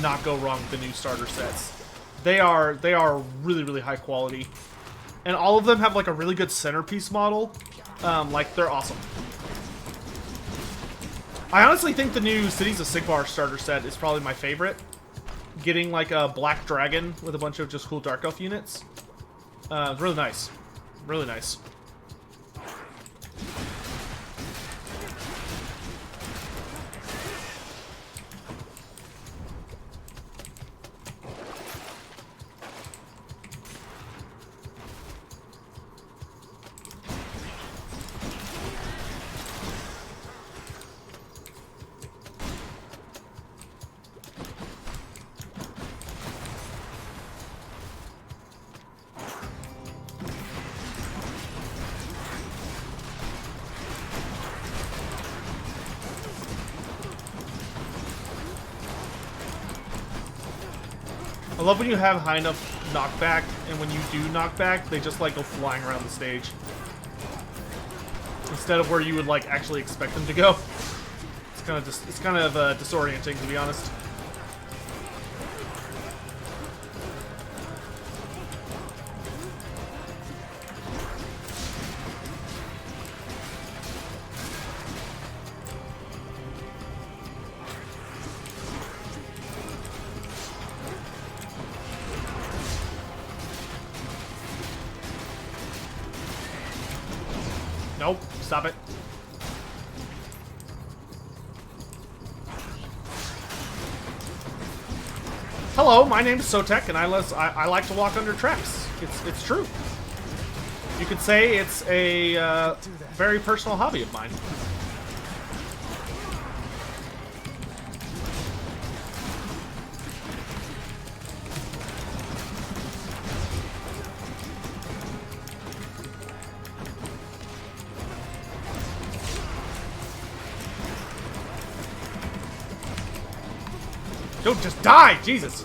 cannot go wrong with the new starter sets. They are really, really high quality. And all of them have like a really good centerpiece model. Like, they're awesome. I honestly think the new Cities of Sigmar starter set is probably my favorite. Getting like a black dragon with a bunch of just cool Dark Elf units. It's really nice. Really nice. I love when you have high enough knockback, and when you do knockback, they just like go flying around the stage. Instead of where you would like actually expect them to go. It's kind of just disorienting, to be honest. Nope, stop it. Hello, my name is Sotek, and I like to walk under tracks. It's true. You could say it's a very personal hobby of mine. Don't just die! Jesus!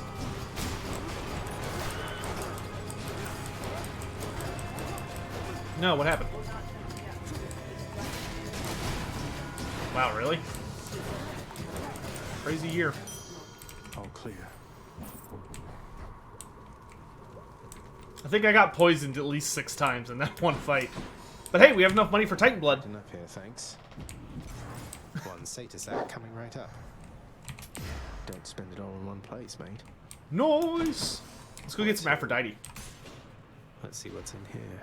No, what happened? Wow, really? Crazy year. All clear. I think I got poisoned at least 6 times in that one fight. But hey, we have enough money for Titan Blood. Enough here, thanks. One status act coming right up. Don't spend it all in one place, mate. Nice! Let's go get some Aphrodite. Let's see what's in here.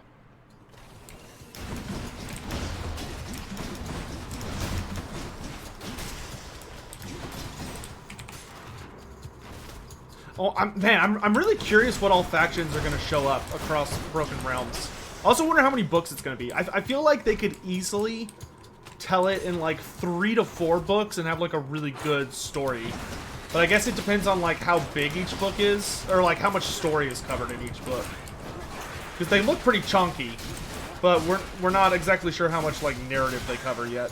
Oh, I'm really curious what all factions are going to show up across Broken Realms. I also wonder how many books it's going to be. I feel like they could easily tell it in like 3 to 4 books and have like a really good story. But I guess it depends on like how big each book is, or like how much story is covered in each book. Because they look pretty chunky, but we're not exactly sure how much like narrative they cover yet.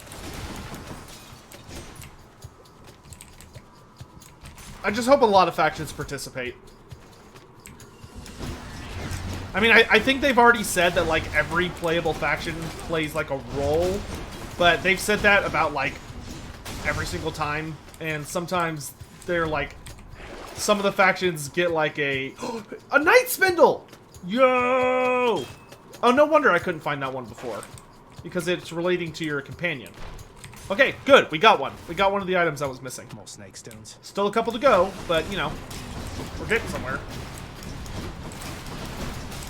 I just hope a lot of factions participate. I mean, I think they've already said that like every playable faction plays like a role, but they've said that about like every single time, and sometimes they're like, some of the factions get like a Night Spindle! Yo! Oh, no wonder I couldn't find that one before. Because it's relating to your companion. Okay, good. We got one. We got one of the items I was missing. More snake stones. Still a couple to go, but, you know, we're getting somewhere.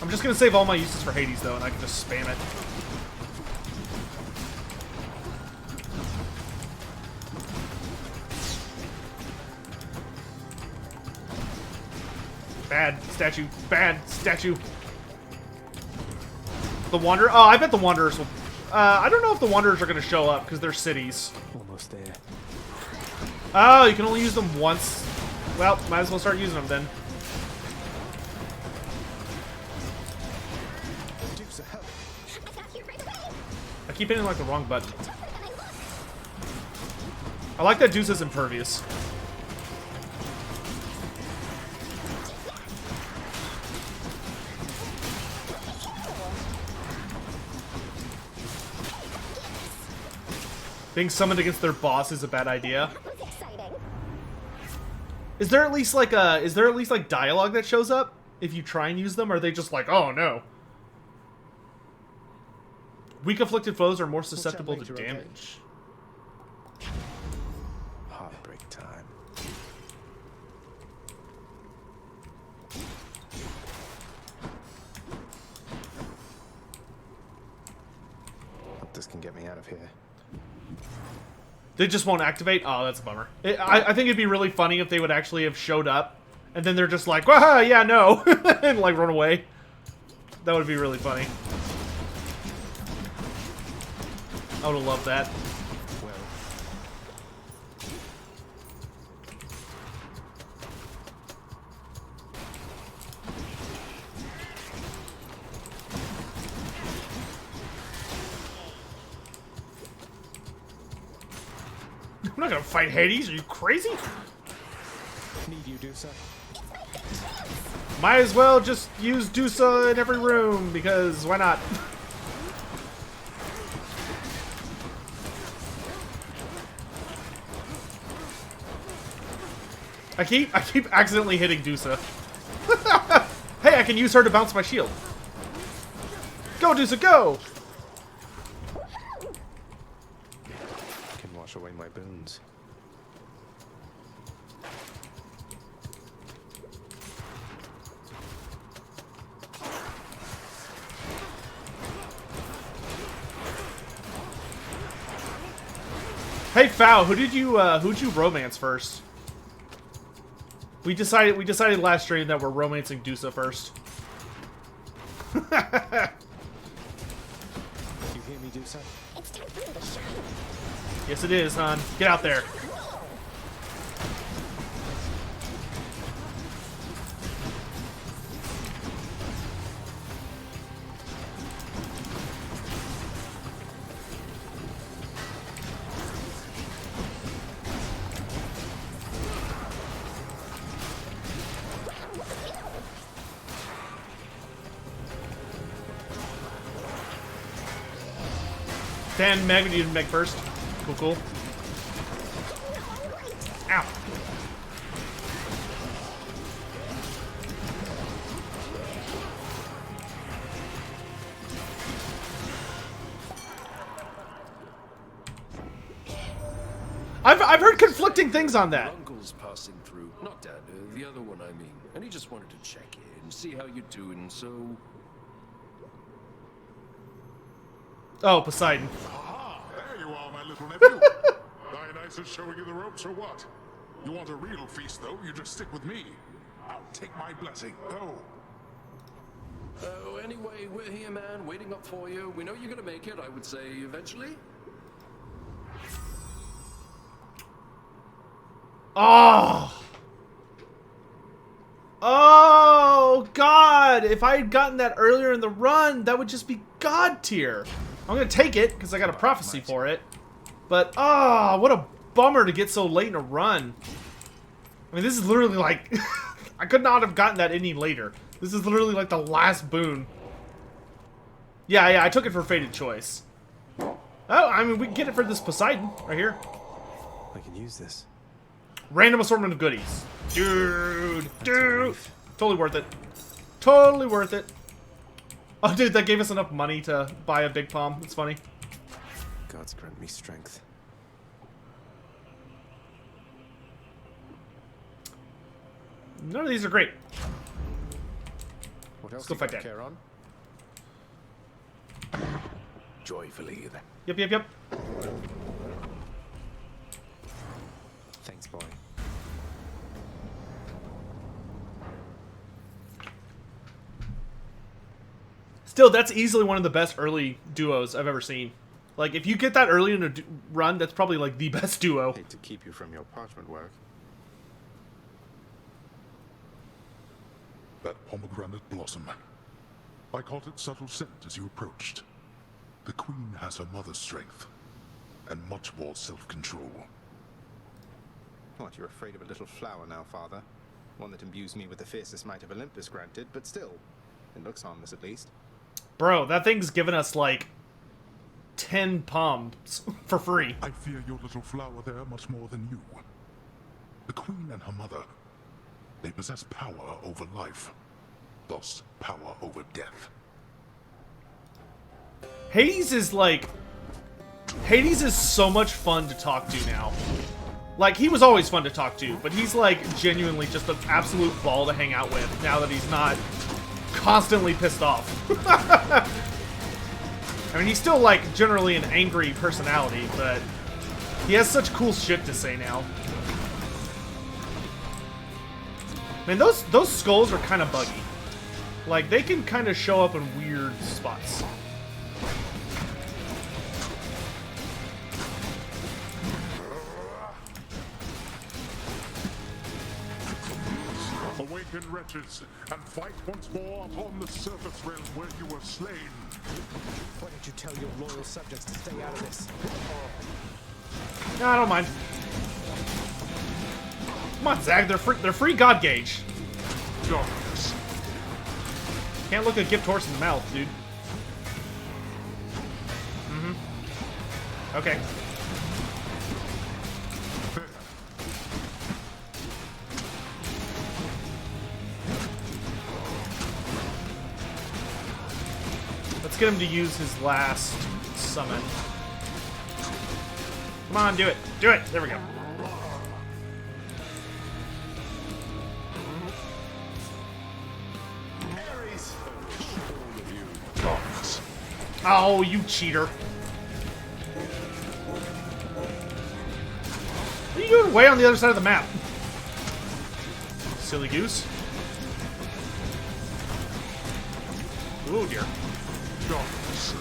I'm just going to save all my uses for Hades, though, and I can just spam it. Bad statue. Bad statue. The Wanderer? Oh, I bet the Wanderers will... I don't know if the Wanderers are going to show up, because they're cities. Almost there. Oh, you can only use them once. Well, might as well start using them then. I keep hitting like the wrong button. I like that Deuce is impervious. Being summoned against their boss is a bad idea. Is there at least like dialogue that shows up if you try and use them, or are they just like, oh no? Weak afflicted foes are more susceptible to damage. Heartbreak time. Hope this can get me out of here. They just won't activate? Oh, that's a bummer. I think it'd be really funny if they would actually have showed up, and then they're just like, "Wah, yeah, no," and like run away. That would be really funny. I would have loved that. Well, I'm not gonna fight Hades. Are you crazy? need you, Dusa? Might as well just use Dusa in every room, because why not? I keep accidentally hitting Dusa. Hey, I can use her to bounce my shield. Go, Dusa, go! Can wash away my boons. Hey, Fow, who'd you romance first? We decided last stream that we're romancing Dusa first. You hear me, Dusa? It's time for me to shine. Yes, it is, hon. Get out there. Dan Meg, you didn't Meg first. Cool, cool. Ow. I've heard conflicting things on that. Uncle's passing through. Not Dad, the other one, I mean. And he just wanted to check in, see how you're doing, so... Oh, Poseidon. Aha! There you are, my little nephew. Dionysus showing you the ropes or what? You want a real feast, though? You just stick with me. I'll take my blessing. Go. Oh, anyway, we're here, man, waiting up for you. We know you're gonna make it, I would say, eventually. Oh! Oh, God! If I had gotten that earlier in the run, that would just be God tier. I'm gonna take it, because I got a prophecy for it. But, ah, what a bummer to get so late in a run. I mean, this is literally like... I could not have gotten that any later. This is literally like the last boon. Yeah, I took it for Fated Choice. Oh, I mean, we can get it for this Poseidon, right here. I can use this. Random assortment of goodies. Dude. Totally worth it. Totally worth it. Oh, dude, that gave us enough money to buy a big palm. It's funny. Gods grant me strength. None of these are great. What else go you fight got, Dan. Charon? Joyfully. Yep. Thanks, boy. Still, that's easily one of the best early duos I've ever seen. Like, if you get that early in a run, that's probably, like, the best duo. Hate to keep you from your parchment work. That pomegranate blossom. I caught its subtle scent as you approached. The queen has her mother's strength, and much more self-control. What, you're afraid of a little flower now, father? One that imbues me with the fiercest might of Olympus, granted, but still. It looks harmless, at least. Bro, that thing's given us, like, 10 palms for free. I fear your little flower there much more than you. The queen and her mother They possess power over life, thus power over death. Hades is like... Hades is so much fun to talk to now. Like, he was always fun to talk to, but he's like genuinely just an absolute ball to hang out with now that he's not constantly pissed off. I mean, he's still like generally an angry personality, but he has such cool shit to say now. Man, those skulls are kind of buggy. Like, they can kind of show up in weird spots. Awaken, wretches, and fight once more upon the surface realm where you were slain. Why don't you tell your loyal subjects to stay out of this? No, I don't mind. Come on, Zag, they're free God Gauge. Darkness. Can't look a gift horse in the mouth, dude. Okay. Let's get him to use his last summon. Come on, do it. Do it. There we go. Oh, you cheater. What are you doing way on the other side of the map? Silly goose. Oh dear. Darkness.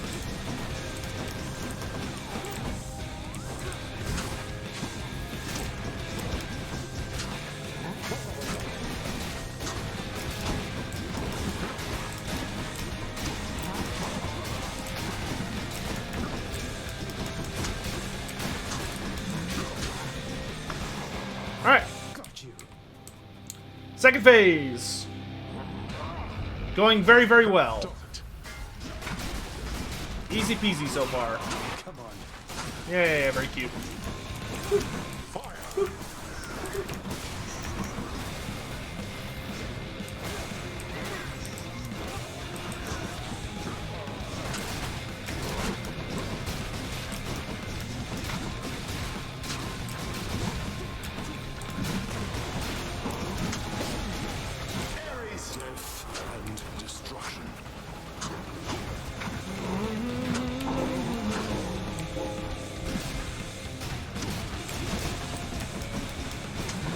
Alright. Got you. Second phase. Going very, very well. Easy peasy so far. Come on. Yeah, very cute. Fire. Death and destruction.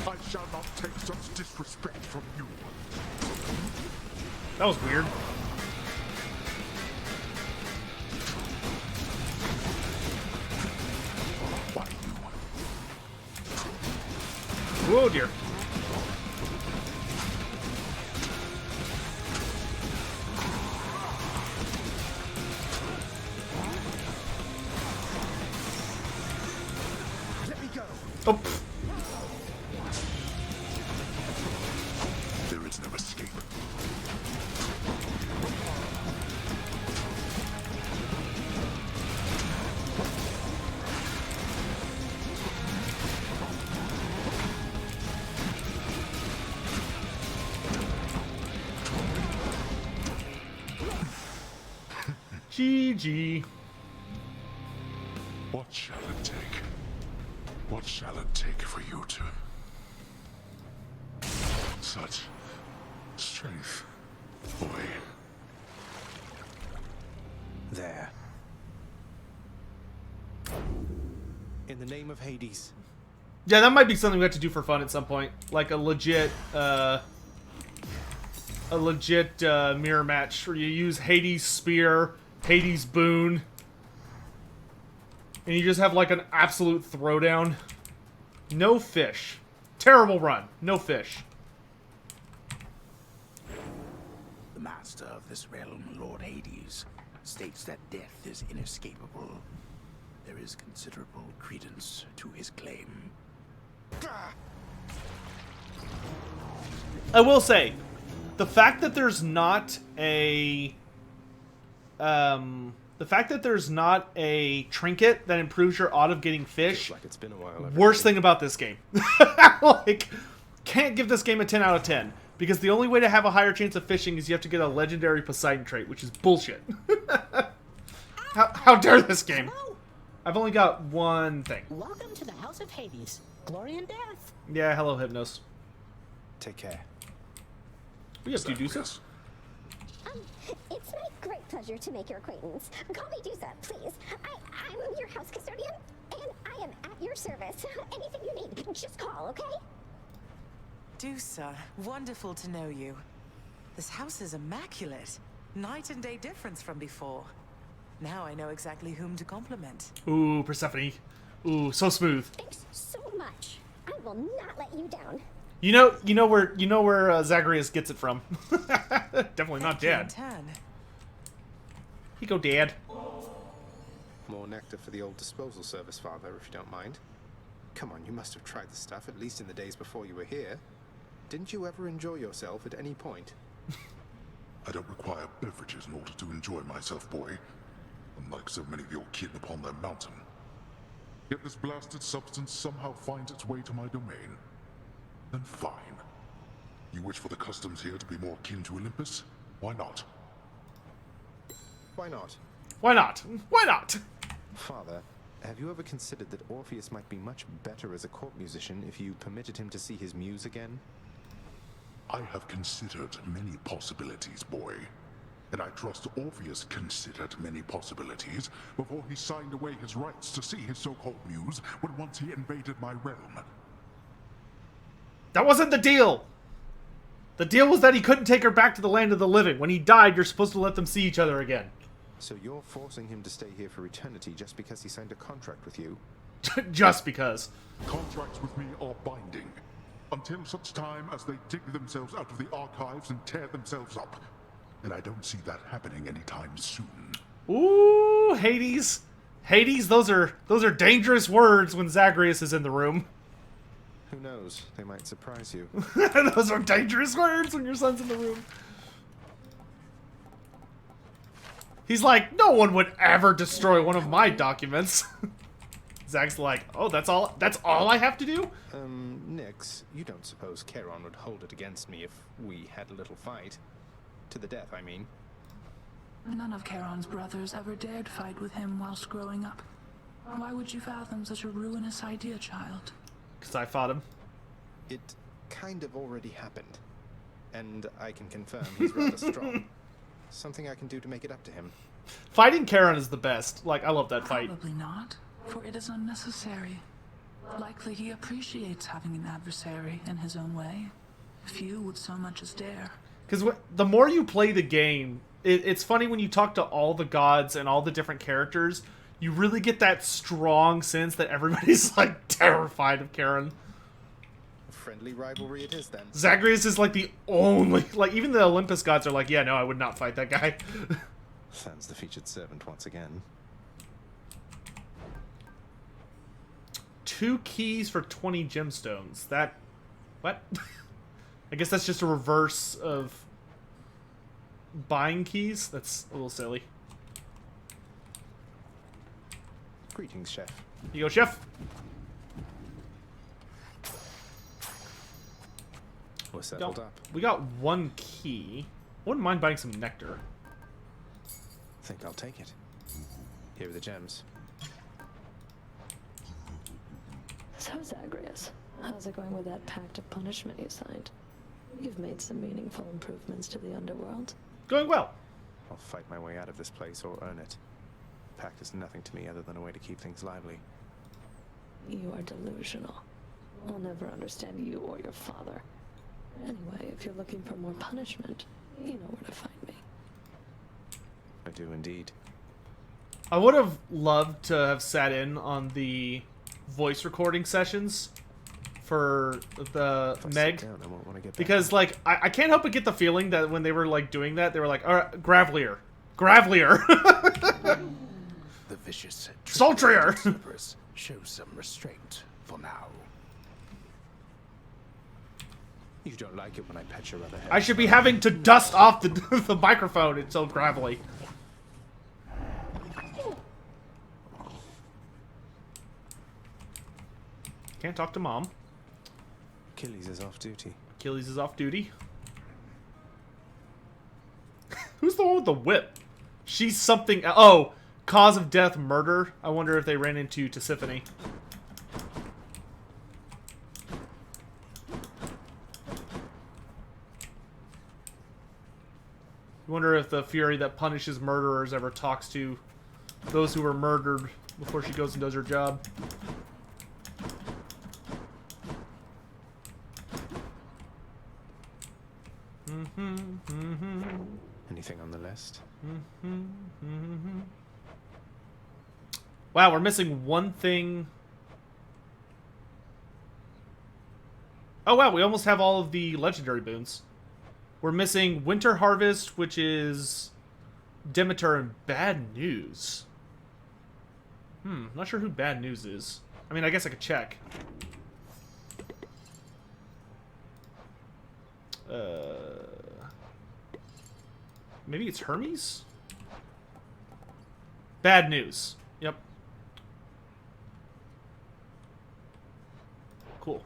I shall not take such disrespect from you. That was weird. Why you? Oh dear. Let me go. Oh, pfft. There is no escape. GG. What shall it take? What shall it take for you to... Such strength, boy. There. In the name of Hades. Yeah, that might be something we have to do for fun at some point. Like a legit mirror match where you use Hades' spear, Hades' boon, and you just have like an absolute throwdown. No fish. Terrible run. No fish. The master of this realm, Lord Hades, states that death is inescapable. There is considerable credence to his claim. I will say, the fact that there's not a trinket that improves your odds of getting fish, Like it's been a while. worst thing about this game. Like, can't give this game a 10 out of 10. Because the only way to have a higher chance of fishing is you have to get a legendary Poseidon trait, which is bullshit. How dare this game? Hello? I've only got one thing. Welcome to the House of Hades. Glory and death. Yeah, hello, Hypnos. Take care. We have to do so. Zagreus. It's my great pleasure to make your acquaintance. Call me Dusa, please. I'm your house custodian, and I am at your service. Anything you need, just call, okay? Dusa, wonderful to know you. This house is immaculate. Night and day difference from before. Now I know exactly whom to compliment. Ooh, Persephone. Ooh, so smooth. Thanks so much. I will not let you down. You know where Zagreus gets it from. Definitely not Thank you in Dad. turn. Here you go, Dad. More nectar for the old disposal service, Father, if you don't mind. Come on, you must have tried the stuff, at least in the days before you were here. Didn't you ever enjoy yourself at any point? I don't require beverages in order to enjoy myself, boy. Unlike so many of your kin upon their mountain. Yet this blasted substance somehow finds its way to my domain. Then fine. You wish for the customs here to be more akin to Olympus? Why not? Why not? Why not? Why not? Father, have you ever considered that Orpheus might be much better as a court musician if you permitted him to see his muse again? I have considered many possibilities, boy. And I trust Orpheus considered many possibilities before he signed away his rights to see his so-called muse when once he invaded my realm. That wasn't the deal. The deal was that he couldn't take her back to the land of the living. When he died, you're supposed to let them see each other again. So you're forcing him to stay here for eternity just because he signed a contract with you? Just because. Contracts with me are binding, until such time as they dig themselves out of the archives and tear themselves up. And I don't see that happening anytime soon. Ooh, Hades. Hades, those are dangerous words when Zagreus is in the room. Who knows? They might surprise you. Those are dangerous words when your son's in the room. He's like, no one would ever destroy one of my documents. Zag's like, oh, that's all I have to do? Nix, you don't suppose Charon would hold it against me if we had a little fight? To the death, I mean. None of Charon's brothers ever dared fight with him whilst growing up. Why would you fathom such a ruinous idea, child? Because I fought him. It kind of already happened. And I can confirm he's rather strong. Something I can do to make it up to him. Fighting Charon is the best. Like, I love that fight. Probably not, for it is unnecessary. Likely he appreciates having an adversary in his own way. Few would so much as dare. Because the more you play the game, it's funny when you talk to all the gods and all the different characters, you really get that strong sense that everybody's, like, terrified of Charon. Friendly rivalry it is, then. Zagreus is, like, the only... Like, even the Olympus gods are like, yeah, no, I would not fight that guy. Sam's the featured servant once again. 2 keys for 20 gemstones. That... What? I guess that's just a reverse of buying keys. That's a little silly. Greetings, Chef. You go, Chef. We're settled up. We got 1 key. Wouldn't mind buying some nectar. Think I'll take it. Here are the gems. So, Zagreus, how's it going with that pact of punishment you signed? You've made some meaningful improvements to the underworld. Going well. I'll fight my way out of this place or earn it. Pact is nothing to me other than a way to keep things lively. You are delusional. I'll never understand you or your father. Anyway, if you're looking for more punishment, you know where to find me. I do indeed. I would have loved to have sat in on the voice recording sessions for the If I Meg. sit down, I won't want to get back. Because, like, I can't help but get the feeling that when they were, like, doing that, they were like, all right, Gravelier. Gravelier. The vicious Sultrier. Cerberus shows some restraint for now. You don't like it when I pet your other head. I should be having to dust off the, the microphone. It's so gravelly. Can't talk to Mom. Achilles is off duty. Achilles is off duty. Who's the one with the whip? She's something... Oh! Cause of death, murder. I wonder if they ran into Tisiphone. I wonder if the Fury that punishes murderers ever talks to those who were murdered before she goes and does her job. Anything on the list? Wow, we're missing one thing. Oh wow, we almost have all of the legendary boons. We're missing Winter Harvest, which is Demeter, and Bad News. Not sure who Bad News is. I mean, I guess I could check. Maybe it's Hermes? Bad News. Yep. Cool.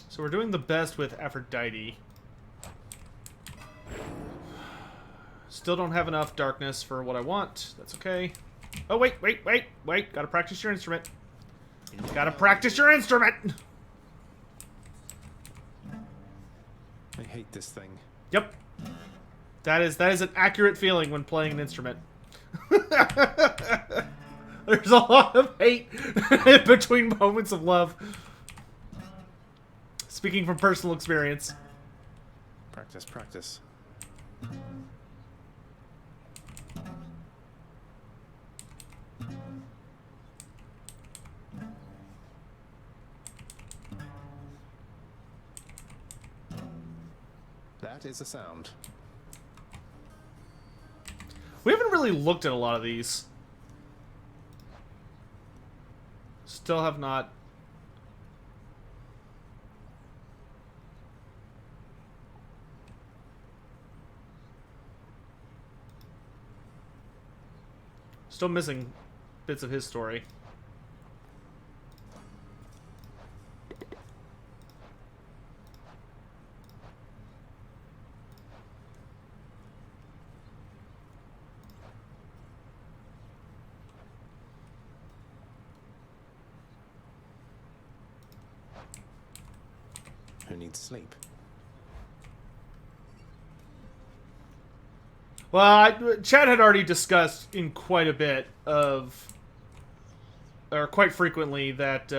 So we're doing the best with Aphrodite. Still don't have enough darkness for what I want. That's okay. Oh, wait. Gotta practice your instrument. Gotta practice your instrument! I hate this thing. Yep. That is an accurate feeling when playing an instrument. There's a lot of hate in between moments of love. Speaking from personal experience. Practice, practice. That is a sound. We haven't really looked at a lot of these. Still have not. Still missing bits of his story. Who needs sleep? Well, Chad had already discussed in quite a bit of, or quite frequently, that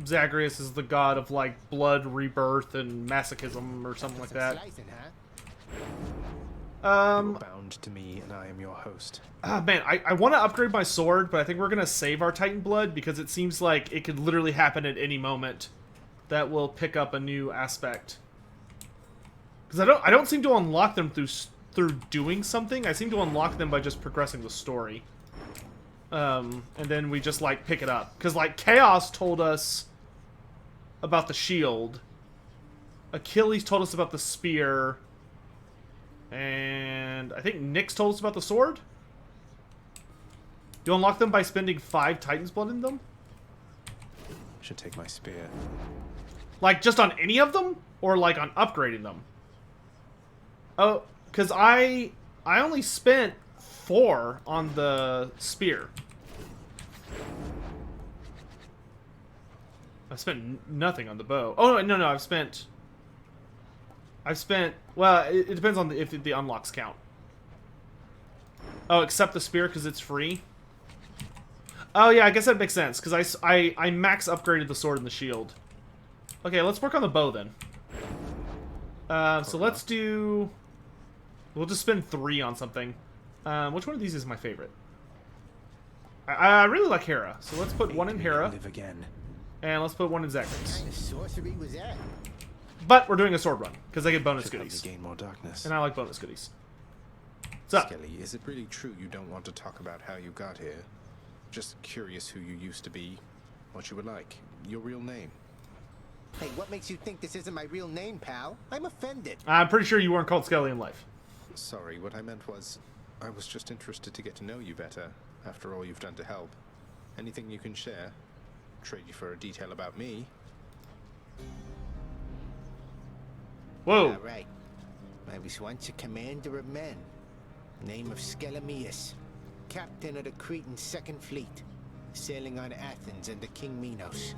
Zagreus is the god of, like, blood, rebirth, and masochism, or something like that. You're bound to me, and I am your host. Man, I want to upgrade my sword, but I think we're going to save our Titan Blood, because it seems like it could literally happen at any moment that will pick up a new aspect. Because I don't seem to unlock them through doing something. I seem to unlock them by just progressing the story. And then we just, like, pick it up. Because, like, Chaos told us about the shield. Achilles told us about the spear. And I think Nyx told us about the sword. You unlock them by spending 5 Titan's Blood in them? Should take my spear. Like, just on any of them? Or, like, on upgrading them? Oh, because I only spent 4 on the spear. I spent nothing on the bow. Oh, no, I've spent... Well, it depends on if the unlocks count. Oh, except the spear, because it's free? Oh, yeah, I guess that makes sense, because I max upgraded the sword and the shield. Okay, let's work on the bow, then. So let's do... We'll just spend 3 on something. Which one of these is my favorite? I really like Hera, so let's put 1 in Hera. Live again. And let's put 1 in Zagreus. What kind of sorcery was that? But we're doing a sword run, because I get bonus goodies. Gain more darkness. And I like bonus goodies. What's up? Skelly, is it really true you don't want to talk about how you got here? Just curious who you used to be, what you were like, your real name. Hey, what makes you think this isn't my real name, pal? I'm offended. I'm pretty sure you weren't called Skelly in life. Sorry, what I meant was, I was just interested to get to know you better, after all you've done to help. Anything you can share? Trade you for a detail about me. Whoa. All right. I was once a commander of men. Name of Skelemius. Captain of the Cretan Second Fleet. Sailing on Athens under King Minos.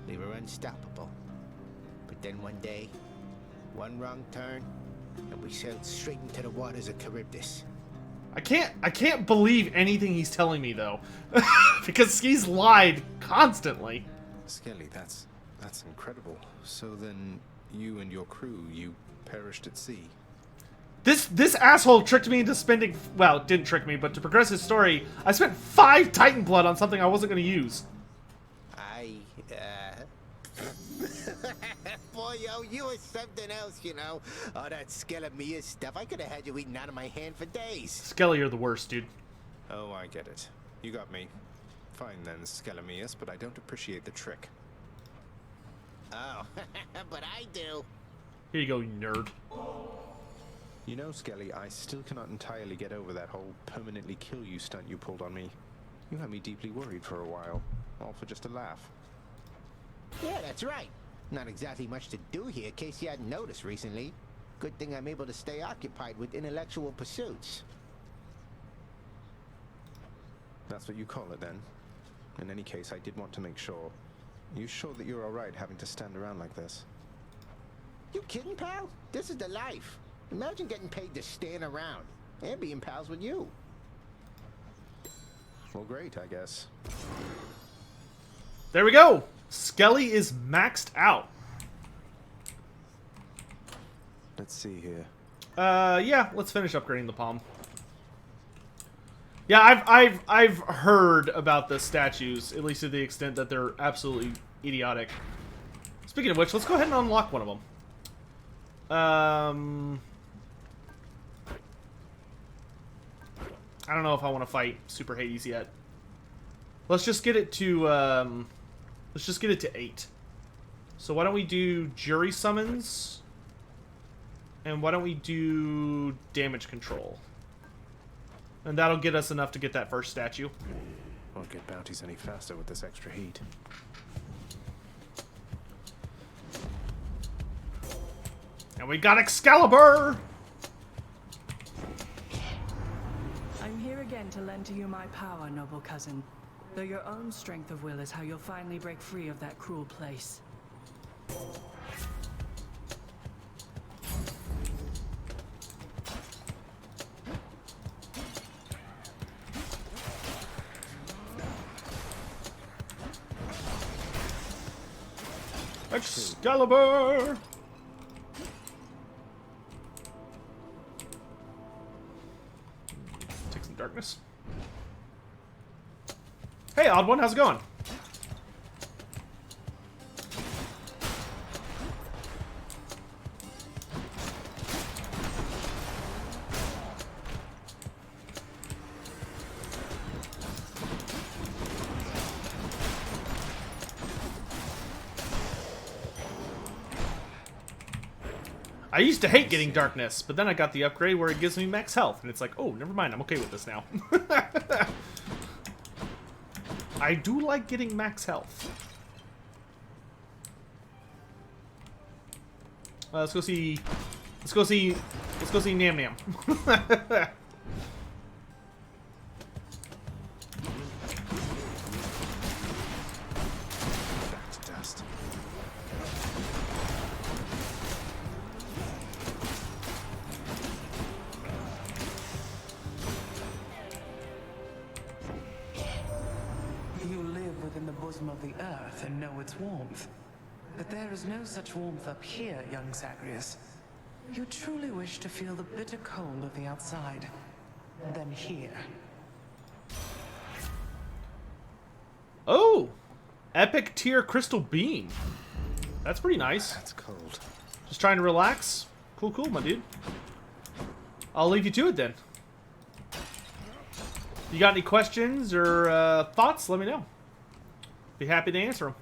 We were unstoppable. But then one day, one wrong turn, and we sailed straight into the waters of Charybdis. I can't believe anything he's telling me though. Because he's lied constantly. Skelly, that's incredible. So then you and your crew, you perished at sea. This asshole tricked me into spending, well, didn't trick me, but to progress his story, I spent 5 Titan blood on something I wasn't going to use. Boy, yo, you were something else, you know. Oh, that Skelemius stuff. I could have had you eaten out of my hand for days. Skelly, you're the worst, dude. Oh, I get it. You got me. Fine then, Skelemius, but I don't appreciate the trick. Oh, but I do. Here you go, you nerd. You know, Skelly, I still cannot entirely get over that whole permanently kill you stunt you pulled on me. You had me deeply worried for a while, all for just a laugh. Yeah, that's right. Not exactly much to do here, in case you hadn't noticed recently. Good thing I'm able to stay occupied with intellectual pursuits. That's what you call it, then? In any case, I did want to make sure. You sure that you're alright having to stand around like this? You kidding, pal? This is the life. Imagine getting paid to stand around and being pals with you. Well, great, I guess. There we go. Skelly is maxed out. Let's see here. Yeah, let's finish upgrading the palm. Yeah, I've heard about the statues, at least to the extent that they're absolutely idiotic. Speaking of which, let's go ahead and unlock one of them. I don't know if I want to fight Super Hades yet. Let's just get it to, let's just get it to 8. So why don't we do jury summons? And why don't we do damage control? And that'll get us enough to get that first statue. Won't get bounties any faster with this extra heat. And we got Excalibur! I'm here again to lend to you my power, noble cousin. Though your own strength of will is how you'll finally break free of that cruel place. Excalibur! Take some darkness. Hey, odd one, how's it going? I used to hate getting darkness, but then I got the upgrade where it gives me max health, and it's like, oh, never mind, I'm okay with this now. I do like getting max health. Let's go see Nam Nam. Of the earth and know its warmth. But there is no such warmth up here, young Zagreus. You truly wish to feel the bitter cold of the outside. Then here. Oh! Epic tier crystal beam. That's pretty nice. That's cold. Just trying to relax. Cool, cool, my dude. I'll leave you to it then. You got any questions or thoughts? Let me know. Be happy to answer them.